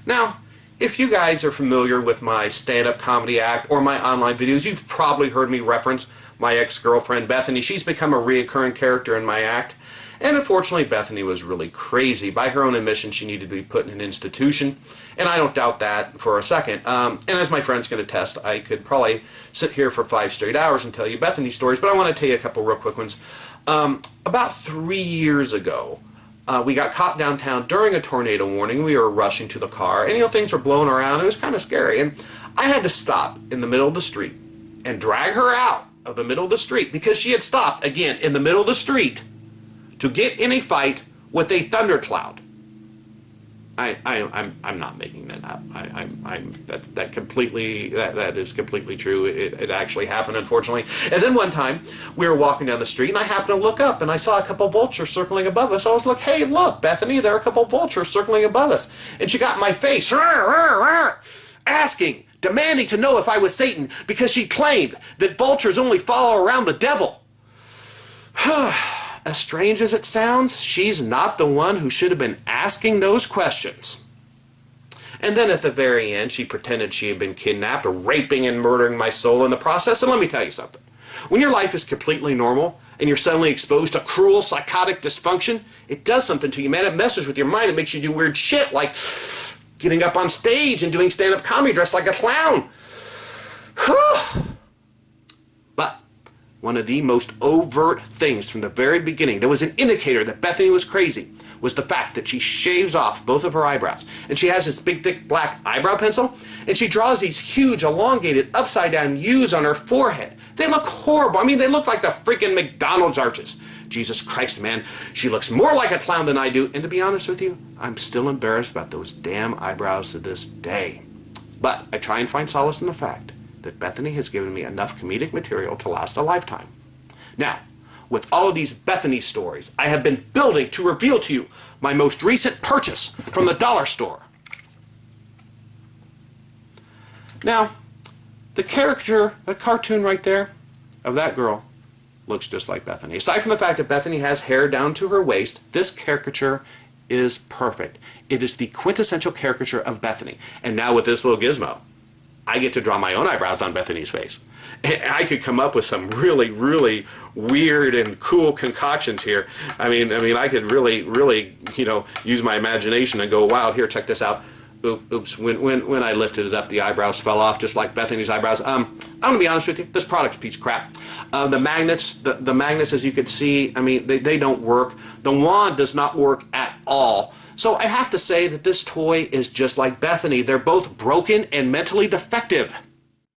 Now, if you guys are familiar with my stand-up comedy act or my online videos, you've probably heard me reference my ex-girlfriend Bethany. She's become a reoccurring character in my act. And unfortunately, Bethany was really crazy. By her own admission, she needed to be put in an institution. And I don't doubt that for a second. And as my friends can attest, I could probably sit here for 5 straight hours and tell you Bethany stories, but I want to tell you a couple real quick ones. About 3 years ago, we got caught downtown during a tornado warning. We were rushing to the car, and things were blowing around. It was kind of scary, and I had to stop in the middle of the street and drag her out of the middle of the street because she had stopped again in the middle of the street to get in a fight with a thundercloud. I'm not making that up. That is completely true. It actually happened, unfortunately. And then one time we were walking down the street and I happened to look up and I saw a couple vultures circling above us. I was like, "Hey, look, Bethany, there are a couple vultures circling above us." And she got in my face, asking, demanding to know if I was Satan because she claimed that vultures only follow around the devil. As strange as it sounds, she's not the one who should have been asking those questions. And then at the very end, she pretended she had been kidnapped, raping and murdering my soul in the process. And let me tell you something. When your life is completely normal and you're suddenly exposed to cruel, psychotic dysfunction, it does something to you, man. It messes with your mind. It makes you do weird shit like getting up on stage and doing stand-up comedy dressed like a clown. But one of the most overt things from the very beginning that was an indicator that Bethany was crazy was the fact that she shaves off both of her eyebrows. And she has this big, thick, black eyebrow pencil, and she draws these huge, elongated, upside-down U's on her forehead. They look horrible. I mean, they look like the freaking McDonald's arches. Jesus Christ, man. She looks more like a clown than I do. And to be honest with you, I'm still embarrassed about those damn eyebrows to this day. But I try and find solace in the fact that Bethany has given me enough comedic material to last a lifetime. Now, with all of these Bethany stories, I have been building to reveal to you my most recent purchase from the dollar store. Now, the cartoon right there of that girl looks just like Bethany. Aside from the fact that Bethany has hair down to her waist, this caricature is perfect. It is the quintessential caricature of Bethany. And now with this little gizmo, I get to draw my own eyebrows on Bethany's face. And I could come up with some really, really weird and cool concoctions here. I mean, I could really, use my imagination and go wild. Here, check this out. Oops, when I lifted it up, the eyebrows fell off, just like Bethany's eyebrows. I'm gonna be honest with you, this product's a piece of crap. The magnets, as you can see, I mean, they don't work. The wand does not work at all. So I have to say that this toy is just like Bethany. They're both broken and mentally defective.